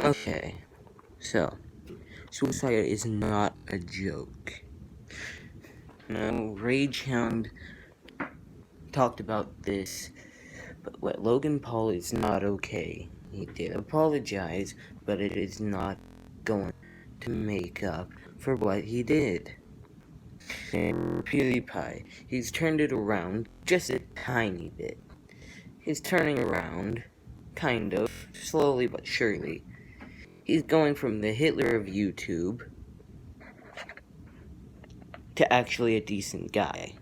Okay, so, suicide is not a joke. Now, Ragehound talked about this, but what Logan Paul is not okay. He did apologize, but it is not going to make up for what he did. And PewDiePie, he's turned it around just a tiny bit. He's turning around, kind of, slowly but surely. He's going from the Hitler of YouTube to actually a decent guy.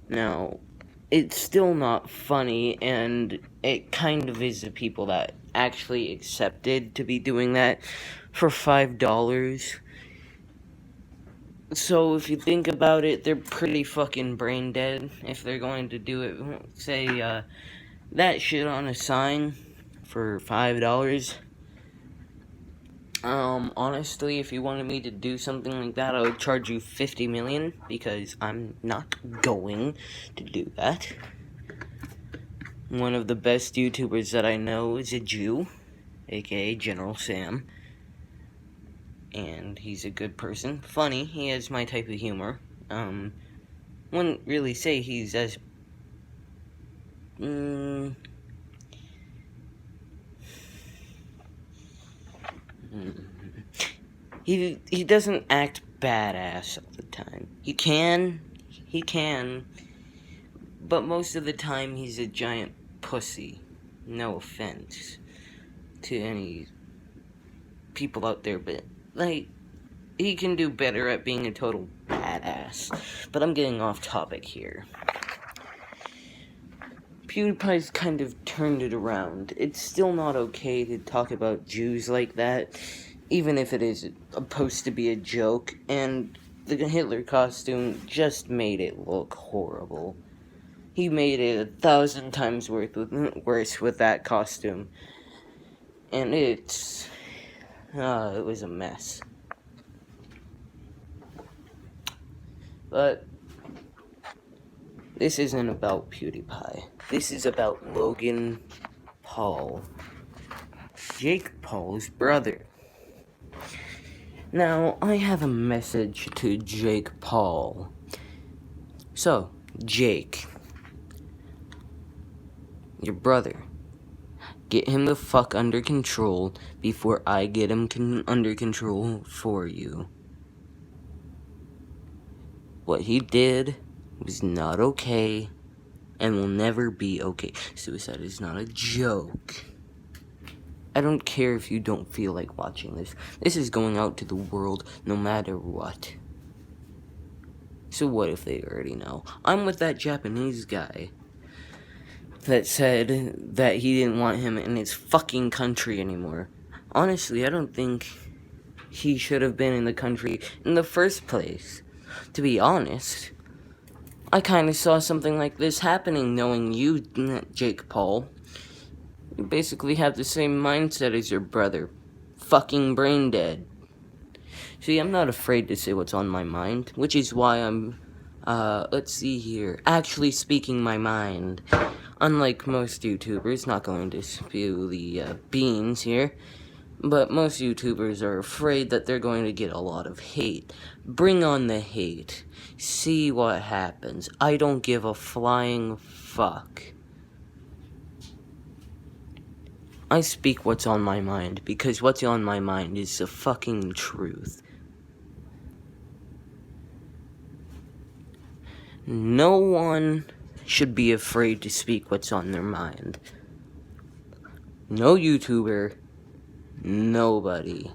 Now, it's still not funny, and it kind of is the people that actually accepted to be doing that for $5. So if you think about it, they're pretty fucking brain dead if they're going to do it. Say, that shit on a sign for $5. Honestly, if you wanted me to do something like that, I would charge you 50 million, because I'm not going to do that. One of the best YouTubers that I know is a Jew, aka General Sam. And he's a good person. Funny, he has my type of humor. Wouldn't really say he's as... He doesn't act badass all the time. He can, but most of the time he's a giant pussy. No offense to any people out there, but, like, he can do better at being a total badass. But I'm getting off topic here. PewDiePie's kind of turned it around. It's still not okay to talk about Jews like that, even if it is supposed to be a joke, and the Hitler costume just made it look horrible. He made it 1,000 times worse with that costume, and it was a mess. But this isn't about PewDiePie. This is about Logan Paul, Jake Paul's brother. Now, I have a message to Jake Paul. So, Jake, your brother, get him the fuck under control before I get him under control for you. What he did was not okay, and will never be okay. Suicide is not a joke. I don't care if you don't feel like watching this. This is going out to the world no matter what. So what if they already know? I'm with that Japanese guy that said that he didn't want him in his fucking country anymore. Honestly, I don't think he should have been in the country in the first place. To be honest, I kind of saw something like this happening knowing you, Jake Paul. You basically have the same mindset as your brother. Fucking brain dead. See, I'm not afraid to say what's on my mind, which is why I'm, let's see here, actually speaking my mind. Unlike most YouTubers, not going to spew the, beans here, but most YouTubers are afraid that they're going to get a lot of hate. Bring on the hate. See what happens. I don't give a flying fuck. I speak what's on my mind, because what's on my mind is the fucking truth. No one should be afraid to speak what's on their mind. No YouTuber, nobody.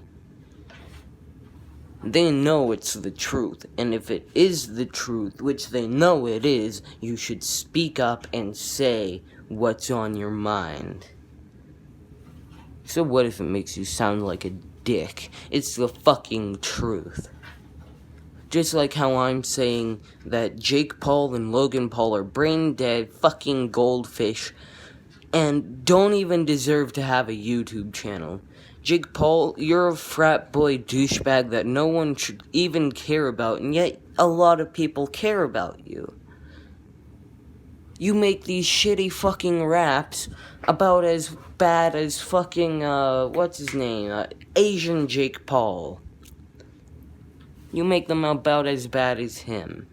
They know it's the truth, and if it is the truth, which they know it is, you should speak up and say what's on your mind. So what if it makes you sound like a dick? It's the fucking truth. Just like how I'm saying that Jake Paul and Logan Paul are brain dead fucking goldfish and don't even deserve to have a YouTube channel. Jake Paul, you're a frat boy douchebag that no one should even care about, and yet a lot of people care about you. You make these shitty fucking raps about as bad as fucking, what's his name? Asian Jake Paul. You make them about as bad as him.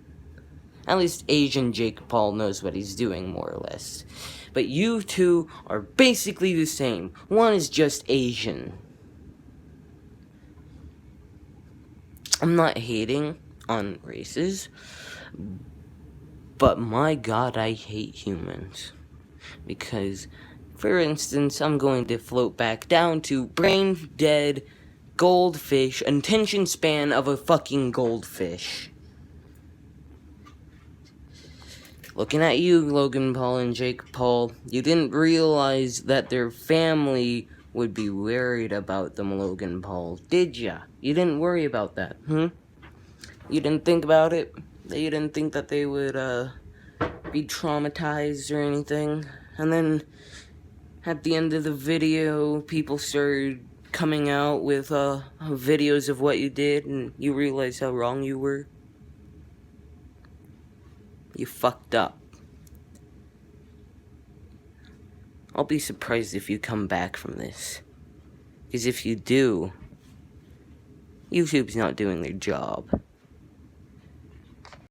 At least Asian Jake Paul knows what he's doing, more or less. But you two are basically the same. One is just Asian. I'm not hating on races, but my god, I hate humans. Because, for instance, I'm going to float back down to brain dead goldfish, attention span of a fucking goldfish. Looking at you, Logan Paul and Jake Paul, you didn't realize that their family would be worried about them, Logan Paul, did ya? You didn't worry about that, You didn't think about it? You didn't think that they would, be traumatized or anything? And then, at the end of the video, people started coming out with, videos of what you did, and you realized how wrong you were? You fucked up. I'll be surprised if you come back from this. Because if you do, YouTube's not doing their job.